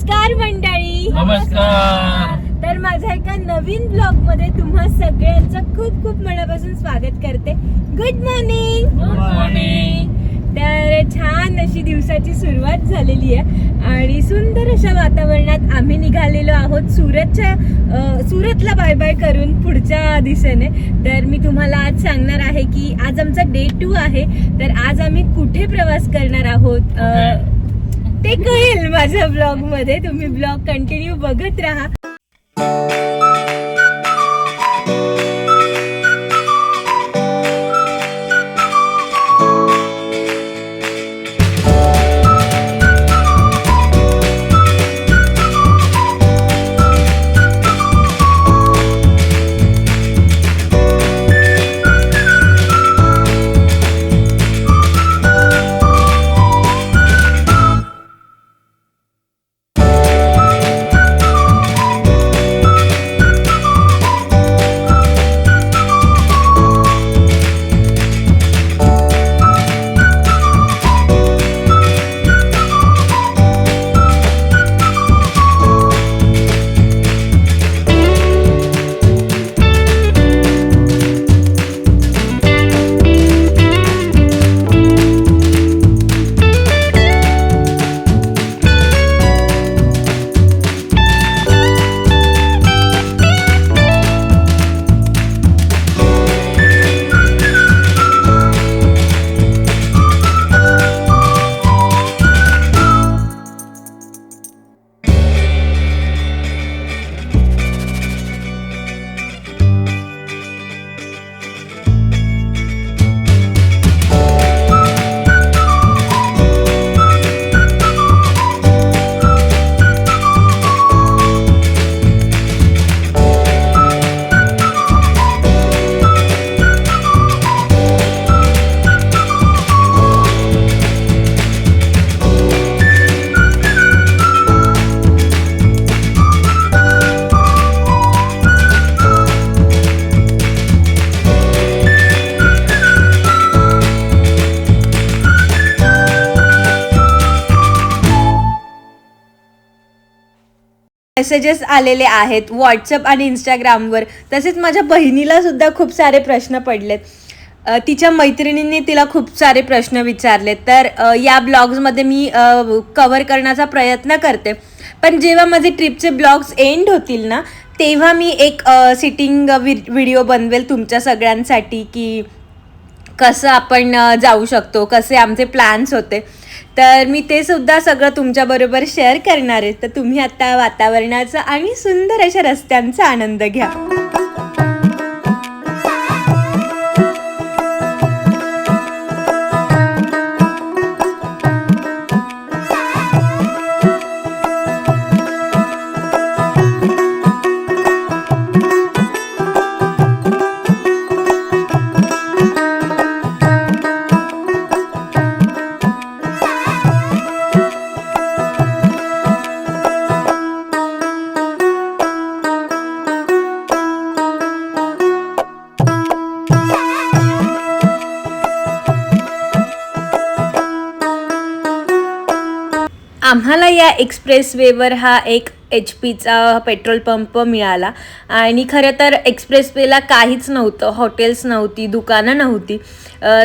नमस्कार मंडळी. नमस्कार. तर माझ्या एका नवीन ब्लॉग मध्ये तुम्हा सगळ्यांचं खूप खूप मनापासून स्वागत करते. Good morning. Good morning. तर छान अशी दिवसाची सुरुवात झालेली आहे आणि सुंदर अशा वातावरणात आम्ही निघालेलो आहोत सुरतला बाय बाय करून पुढच्या दिशेने. तर मी तुम्हाला आज सांगणार आहे की आज आमचा डे 2 आहे. तर आज आम्ही कुठे प्रवास करणार आहोत ते कळेल माझ्या ब्लॉग मध्ये. तुम्ही ब्लॉग कंटिन्यू बघत राहा. मेसेजेस आलेले आहेत व्हॉट्सअप आणि इंस्टाग्रामवर. तसेच माझ्या बहिणीला सुद्धा खूप सारे प्रश्न पडलेत. तिच्या मैत्रिणींनी तिला खूप सारे प्रश्न विचारले. तर या ब्लॉग्समध्ये मी कव्हर करण्याचा प्रयत्न करते. पण जेव्हा माझे ट्रिपचे ब्लॉग्स एंड होतील ना तेव्हा मी एक सिटिंग व्हिडिओ बनवेल तुमच्या सगळ्यांसाठी की कसं आपण जाऊ शकतो, कसे आमचे प्लॅन्स होते. तर मी ते सुद्धा सगळं तुमच्याबरोबर शेअर करणार आहे. तर तुम्ही आता वातावरणाचा आणि सुंदर अशा रस्त्यांचा आनंद घ्या. आम्हाला या एक्सप्रेसवेवर हा एक HP पेट्रोल पंप मिळाला आणि खरं तर एक्सप्रेसवेला काहीच नव्हतं, हॉटेल्स नव्हती, दुकानं नव्हती.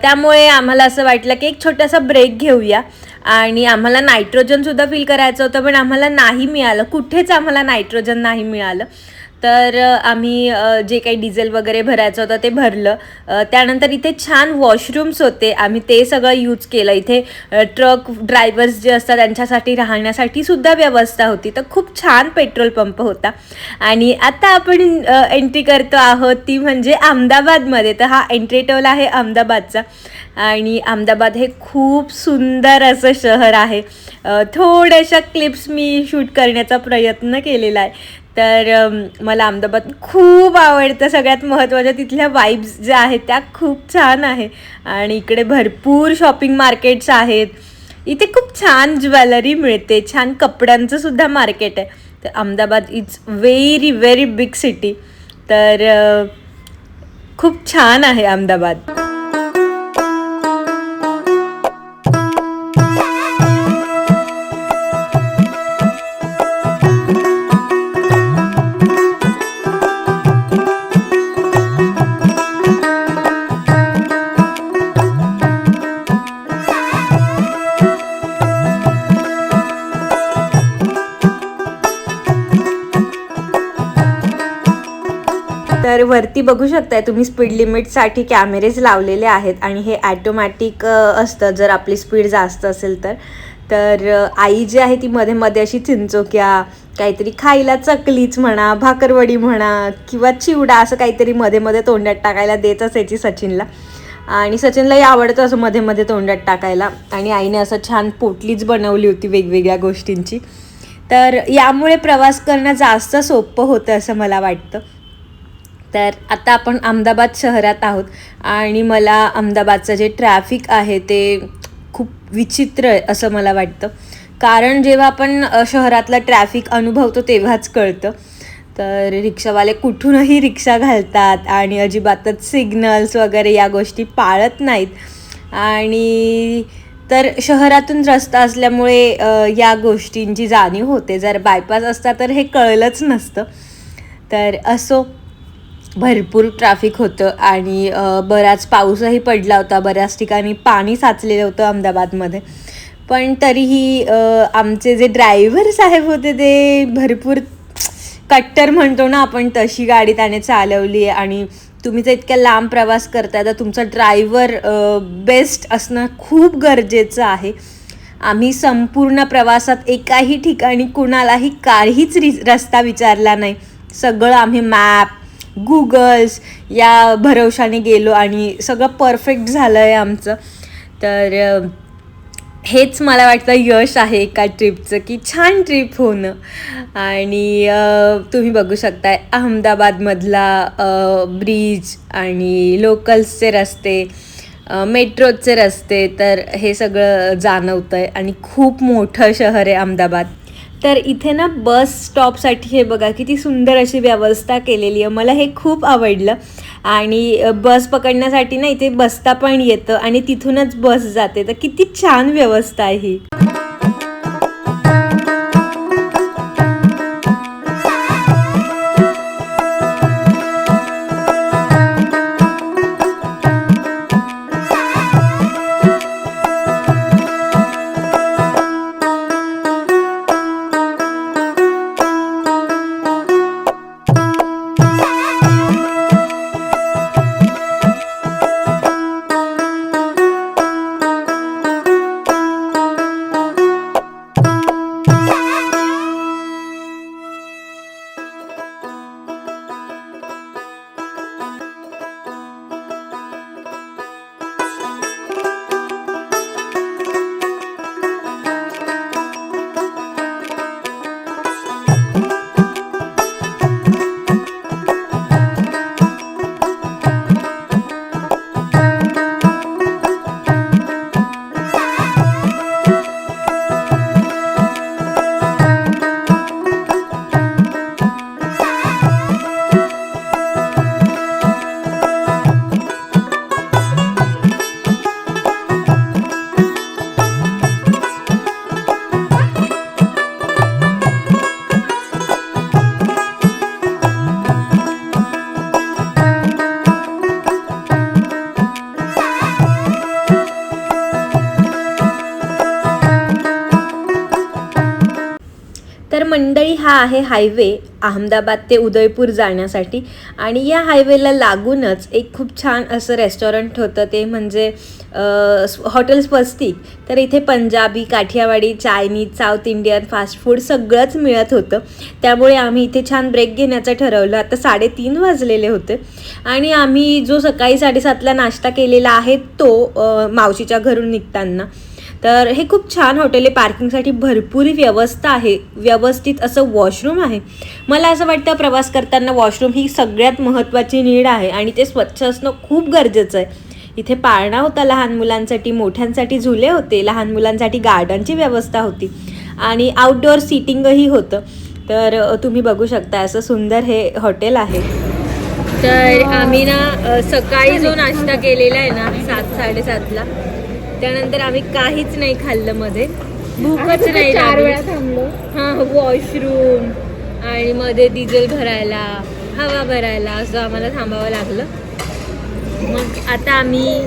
त्यामुळे आम्हाला असं वाटलं की एक छोटासा ब्रेक घेऊया. आणि आम्हाला नायट्रोजनसुद्धा फील करायचं होतं पण आम्हाला नाही मिळालं, कुठेच आम्हाला नायट्रोजन नाही मिळालं. तर आम्ही जे काही डिझेल वगैरे भरायचं होतं ते भरलं. त्यानंतर इथे छान वॉशरूम्स होते, आम्ही ते सगळं यूज केलं. इथे ट्रक ड्रायव्हर्स जे असतात त्यांच्यासाठी राहण्यासाठी सुद्धा व्यवस्था होती. तर खूप छान पेट्रोल पंप होता. आणि आता आपण एंट्री करतो आहोत ती म्हणजे अहमदाबादमध्ये. तर हा एंट्री टोल आहे अहमदाबादचा. आणि अहमदाबाद हे खूप सुंदर असं शहर आहे. थोड्याशा क्लिप्स मी शूट करण्याचा प्रयत्न केलेला आहे. तर मला अहमदाबाद खूप आवडतं. सगळ्यात महत्त्वाचं तिथल्या वाईब्स ज्या आहेत त्या खूप छान आहे. आणि इकडे भरपूर शॉपिंग मार्केट्स आहेत. इथे खूप छान ज्वेलरी मिळते, छान कपड्यांचं सुद्धा मार्केट आहे. तर Ahmedabad is very very big city. तर खूप छान आहे अहमदाबाद. तर वरती बघू शकताय तुम्ही स्पीड लिमिटसाठी कॅमेरेज लावलेले आहेत आणि हे ॲटोमॅटिक असतं जर आपली स्पीड जास्त असेल तर आई जी आहे ती मध्ये मध्ये अशी चिंचोक्या काहीतरी खायला चकलीच म्हणा, भाकरवडी म्हणा किंवा चिवडा असं काहीतरी मध्ये मध्ये तोंडात टाकायला देत असायची सचिनला. आणि सचिनलाही आवडतं असं मध्ये मध्ये तोंडात टाकायला. आणि आईने असं छान पोटलीच बनवली होती वेगवेगळ्या गोष्टींची. तर यामुळे प्रवास करणं जास्त सोपं होतं असं मला वाटतं. तर आता आपण अहमदाबाद शहरात आहोत आणि मला अहमदाबादचं जे ट्रॅफिक आहे ते खूप विचित्र आहे असं मला वाटतं. कारण जेव्हा आपण शहरातलं ट्रॅफिक अनुभवतो तेव्हाच कळतं. तर रिक्षावाले कुठूनही रिक्षा घालतात आणि अजिबातच सिग्नल्स वगैरे या गोष्टी पाळत नाहीत. आणि तर शहरातून रस्ता असल्यामुळे या गोष्टींची जाणीव होते. जर बायपास असता तर हे कळलंच नसतं. तर असो, भरपूर ट्रॅफिक होतं आणि बराच पाऊसही पडला होता. बऱ्याच ठिकाणी पाणी साचलेलं होतं अहमदाबादमध्ये. पण तरीही आमचे जे ड्रायव्हर साहेब होते ते भरपूर कट्टर म्हणतो ना आपण, तशी गाडी त्याने चालवली आहे. आणि तुम्ही जर इतक्या लांब प्रवास करताय तर तुमचा ड्रायव्हर बेस्ट असणं खूप गरजेचं आहे. आम्ही संपूर्ण प्रवासात एकाही ठिकाणी कुणालाही काहीच रस्ता विचारला नाही. सगळं आम्ही मॅप, गुगल्स या भरवशाने गेलो आणि सगळं परफेक्ट झालं आहे आमचं. तर हेच मला वाटतं यश आहे एका ट्रिपचं, की छान ट्रिप होणं. आणि तुम्ही बघू शकताय अहमदाबादमधला ब्रिज आणि लोकल्सचे रस्ते, मेट्रोचे रस्ते, तर हे सगळं जाणवतं आहे. आणि खूप मोठं शहर आहे अहमदाबाद. तर इथे ना बस स्टॉपसाठी हे बघा किती सुंदर अशी व्यवस्था केलेली आहे. मला हे खूप आवडलं. आणि बस पकडण्यासाठी ना इथे बसता पण येतं आणि तिथूनच बस जाते. तर किती छान व्यवस्था आहे ही. तर मंडळी, हा आहे हायवे अहमदाबाद ते उदयपूर जाण्यासाठी. आणि या हायवेला लागूनच एक खूप छान असं रेस्टॉरंट होतं, ते म्हणजे हॉटेल स्वस्तिक. तर इथे Punjabi, Kathiawadi, Chinese, south Indian, fast food सगळंच मिळत होतं. त्यामुळे आम्ही इथे छान ब्रेक घेण्याचं ठरवलं. आता 3:30 वाजलेले होते आणि आम्ही जो सकाळी 7:30ला नाश्ता केलेला आहे तो मावशीच्या घरून निघताना. तर हे खूप छान हॉटेल आहे. पार्किंगसाठी भरपूर व्यवस्था आहे. व्यवस्थित असं वॉशरूम आहे. मला असं वाटतं प्रवास करताना वॉशरूम ही सगळ्यात महत्त्वाची नीड आहे आणि ते स्वच्छ असणं खूप गरजेचं आहे. इथे पाळणा होता लहान मुलांसाठी, मोठ्यांसाठी झुले होते, लहान मुलांसाठी गार्डनची व्यवस्था होती आणि आउटडोअर सीटिंगही होतं. तर तुम्ही बघू शकता असं सुंदर हे हॉटेल आहे. तर आम्ही ना सकाळी जो नाश्ता केलेला आहे ना 7-7:30ला, त्यानंतर आम्ही काहीच नाही खाल्लं. मध्ये भूकच नाही लागली. हां, वॉशरूम आणि मध्ये डिझेल भरायला, हवा भरायला असं आम्हाला थांबावं लागलं. मग आता आम्ही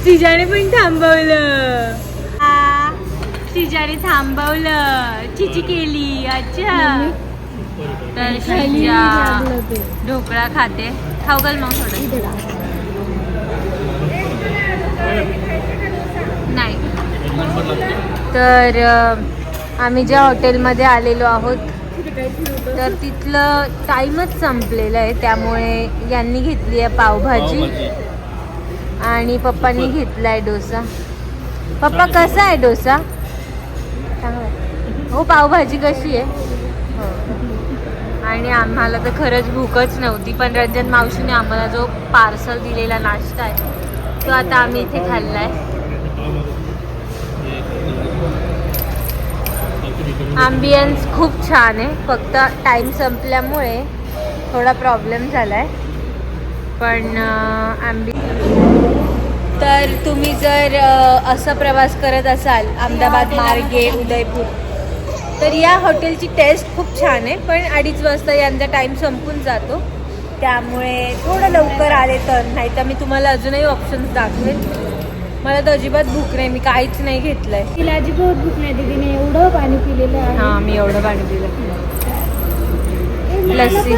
तिजाने पण थांबवलं. तिजाने थांबवलं, चिची केली. अच्छा, तर श्रीजा ढोकळा खाते. खाऊ घाल मग थोडं. नाही तर आम्ही ज्या हॉटेलमध्ये आलेलो आहोत तर तिथलं टाईमच संपलेलं आहे, त्यामुळे यांनी घेतली आहे पावभाजी आणि पप्पांनी घेतला आहे डोसा. पप्पा कसा आहे डोसा? चांगला आहे. हो पावभाजी कशी आहे? हो. आणि आम्हाला तर खरंच भूकच नव्हती, पण रंजन मावशीने आम्हाला जो पार्सल दिलेला नाश्ता आहे तो आता आम्ही इथे खाल्ला आहे. आंबियन्स खूप छान आहे, फक्त टाईम संपल्यामुळे थोडा प्रॉब्लेम झाला आहे. पण तर तुम्ही जर असा प्रवास करत असाल अहमदाबाद मार्गे उदयपूर तर या हॉटेलची टेस्ट खूप छान आहे, पण 2:30 वाजता यांचा टाईम संपून जातो, त्यामुळे थोडं लवकर आले तर. नाही तर मी तुम्हाला अजूनही ऑप्शन्स दाखवेल. मला तर अजिबात भूक नाही, मी काहीच नाही घेतलंय. तिला अजिबात भूक नाही, दीदीने एवढं पाणी पिलेलं आहे. हां मी एवढं पाणी पिलं. लस्सी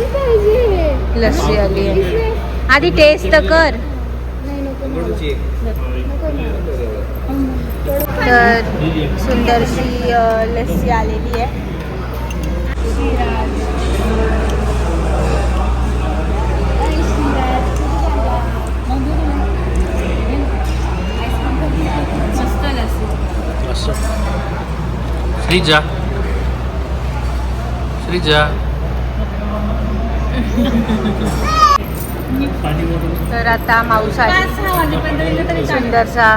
लस्सी आली आहे. आधी टेस्ट तर कर. तर सुंदरशी लस्सी आलेली आहे. मस्त लस्सी. श्रीजा श्रीजा तर आता मांसाहारी सुंदरसा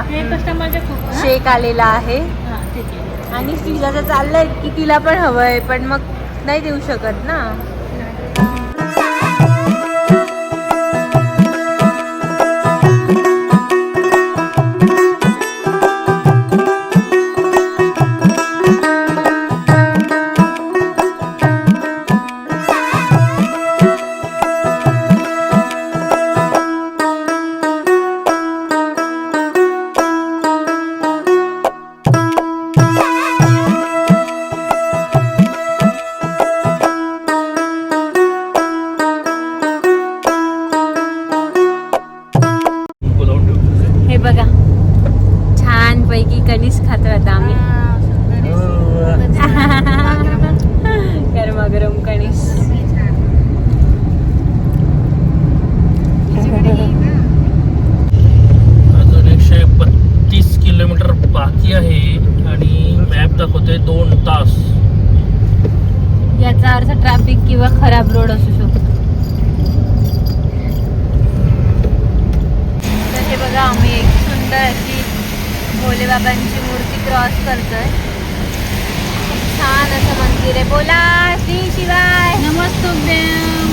शेक आलेला आहे आणि श्रीजाचं चाललंय की तिला पण हवंय, पण मग नाही देऊ शकत ना. हे बघा छान पैकी कणीस खातो आता आम्ही. गरमागरम कणीस. अजून 132 किलोमीटर बाकी आहे आणि मॅप दाखवतोय 2 तास. याचा अर्थ ट्रॅफिक किंवा खराब रोड असू शकतो. तर हे बघा आम्ही एक सुंदर अशी भोलेबाबांची मूर्ती क्रॉस करतोय. खूप छान असं मंदिर आहे. बोला श्री शिवाय नमस्तुभ्यम.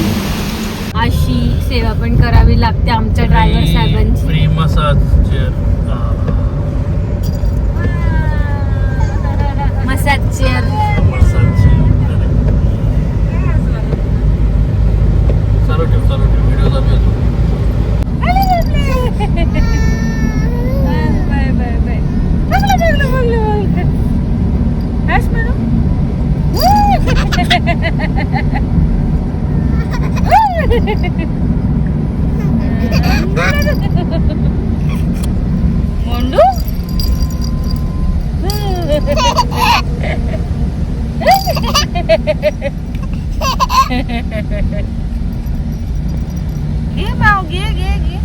अशी सेवा पण करावी लागते आमच्या ड्रायव्हर साहेबांची. Free massage massage chair. चालू ठेव व्हिडिओ चालू आहे. मोंडू घे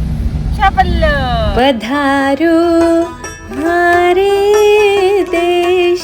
पधारो हमारे देश.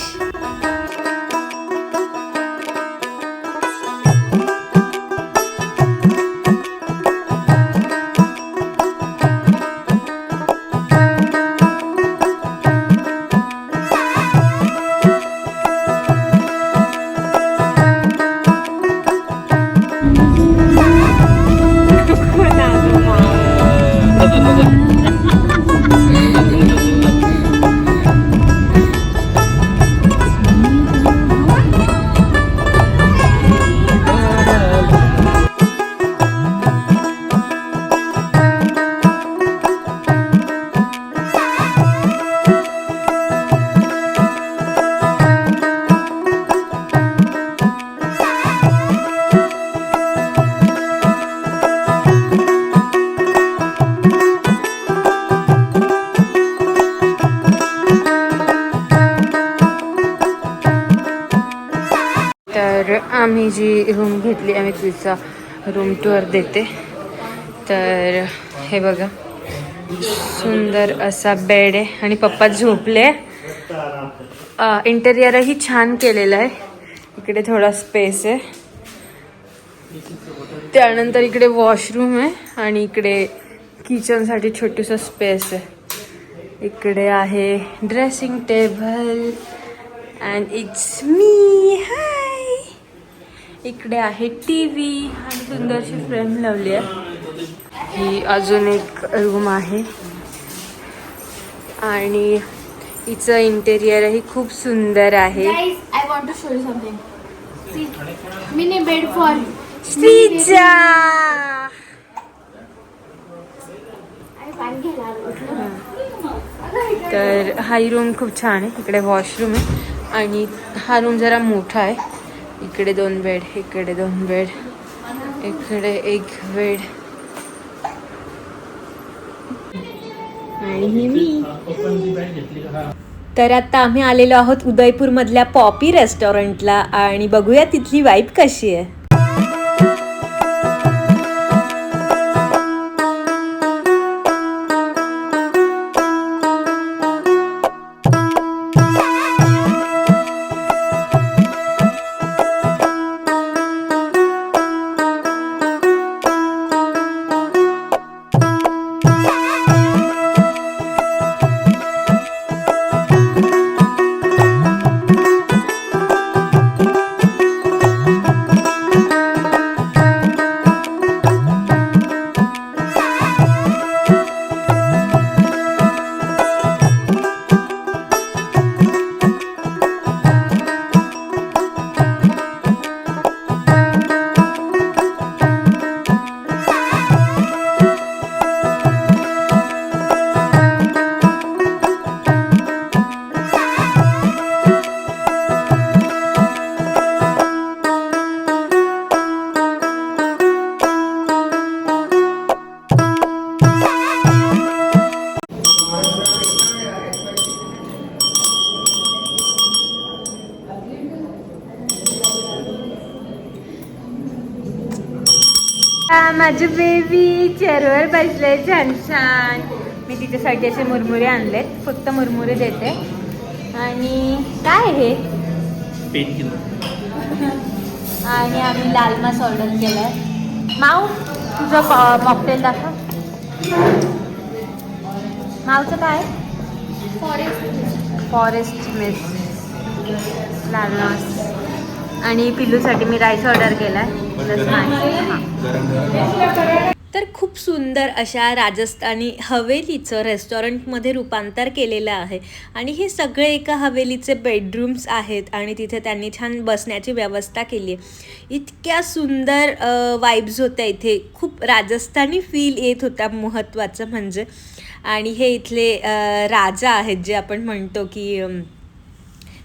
तर आम्ही जी रूम घेतली आम्ही तिचा रूम टूर देते. तर हे बघा सुंदर असा बेड आहे आणि पप्पा झोपले. इंटेरियरही छान केलेलं आहे. इकडे थोडा स्पेस आहे. त्यानंतर इकडे वॉशरूम आहे आणि इकडे किचनसाठी छोटूसा स्पेस आहे. इकडे आहे dressing table and it's me. Hi. इकडे आहे टीव्ही आणि सुंदरशी फ्रेम लावली आहे. ही अजून एक रूम आहे आणि हिचं इंटेरियरही खूप सुंदर आहे. Guys, I want to show you something. See, mini bed for Sreeja. I पाणी घ्यायला आलो होतो. तर हा रूम खूप छान आहे. इकडे वॉशरूम आहे आणि हा रूम जरा मोठा आहे. इकडे 2 बेड, इकडे 2 बेड, इकडे 1 बेड आणि ही मी. तर आता आम्ही आलेलो आहोत उदयपूरमधल्या पॉपी रेस्टॉरंटला आणि बघूया तिथली वाईब कशी आहे. माझी बेबी चेअरवर बसले छान छान. मी तिच्यासाठी असे मुरमुरे आणलेत. फक्त मुरमुरे देते. आणि काय हे आणि आम्ही लाल मास ऑर्डर केलाय. माऊ तुझं मॉकटेल दाखव. माऊचं काय फॉरेस्ट मिस्ट लाल मास. आणि पिल्लूसाठी मी राईस ऑर्डर केलाय. तर खूप सुंदर अशा राजस्थानी हवेलीचं रेस्टॉरंटमध्ये रूपांतर केलेलं आहे. आणि हे सगळे एका हवेलीचे बेडरूम्स आहेत आणि तिथे त्यांनी छान बसण्याची व्यवस्था केली आहे. इतक्या सुंदर वाईब्स होत्या इथे. खूप राजस्थानी फील येत होता महत्त्वाचं म्हणजे. आणि हे इथले राजा आहेत जे आपण म्हणतो की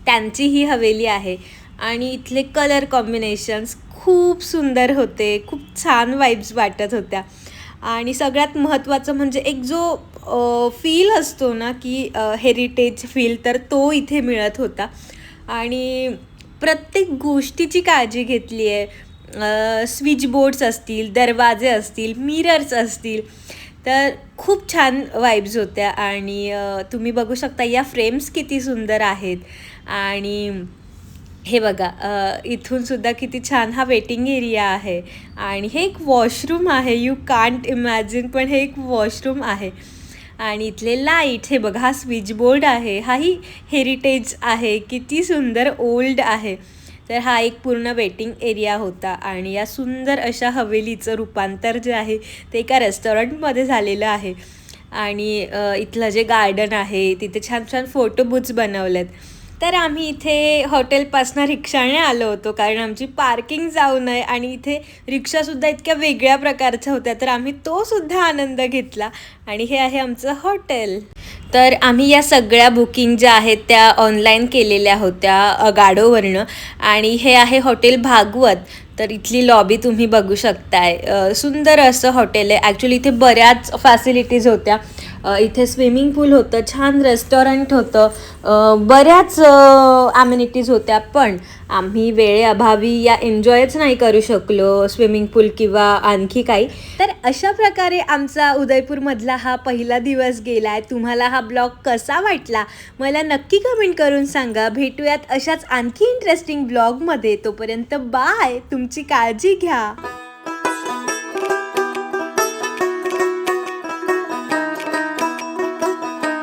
त्यांची ही हवेली आहे. आणि इथले कलर कॉम्बिनेशन्स खूप सुंदर होते. खूप छान वाईब्स वाटत होत्या. आणि सगळ्यात महत्त्वाचं म्हणजे एक जो फील असतो ना की हेरिटेज फील, तर तो इथे मिळत होता. आणि प्रत्येक गोष्टीची काळजी घेतली आहे. स्विच बोर्ड्स असतील, दरवाजे असतील, मिरर्स असतील, तर खूप छान वाईब्स होत्या. आणि तुम्ही बघू शकता या फ्रेम्स किती सुंदर आहेत. आणि हे बघा इथून सुद्धा किती छान हा वेटिंग एरिया आहे. आणि हे एक वॉशरूम आहे. यू कांट इमॅजिन, पण हे एक वॉशरूम आहे. आणि इथले लाईट हे बघा, हा स्विच बोर्ड आहे. हाही हेरिटेज आहे. किती सुंदर ओल्ड आहे. तर हा एक पूर्ण वेटिंग एरिया होता. आणि या सुंदर अशा हवेलीचं रूपांतर जे आहे ते एका रेस्टॉरंटमध्ये झालेलं आहे. आणि इथलं जे गार्डन आहे तिथे छान छान फोटो बूथ्स बनवलेत. तर आम्ही इथे हॉटेलपासनं रिक्षाने आलो होतो कारण आमची पार्किंग जाऊ नये. आणि इथे रिक्षासुद्धा इतक्या वेगळ्या प्रकारच्या होत्या, तर आम्ही तोसुद्धा आनंद घेतला. आणि हे आहे आमचं हॉटेल. तर आम्ही या सगळ्या बुकिंग ज्या आहेत त्या ऑनलाईन केलेल्या होत्या गाडोवरनं. आणि हे आहे हॉटेल भागवत. तर इथली लॉबी तुम्ही बघू शकताय. सुंदर असं हॉटेल आहे. ॲक्च्युली इथे बऱ्याच फॅसिलिटीज होत्या. इथे स्विमिंग पूल होतं, छान रेस्टॉरंट होतं, बऱ्याच ॲम्युनिटीज होत्या, पण आम्ही वेळेअभावी या एन्जॉयच नाही करू शकलो स्विमिंग पूल किंवा आणखी काही. तर अशा प्रकारे आमचा उदयपूरमधला हा पहिला दिवस गेला आहे. तुम्हाला हा ब्लॉग कसा वाटला मला नक्की कमेंट करून सांगा. भेटूयात अशाच आणखी इंटरेस्टिंग ब्लॉगमध्ये. तोपर्यंत बाय, तुमची काळजी घ्या.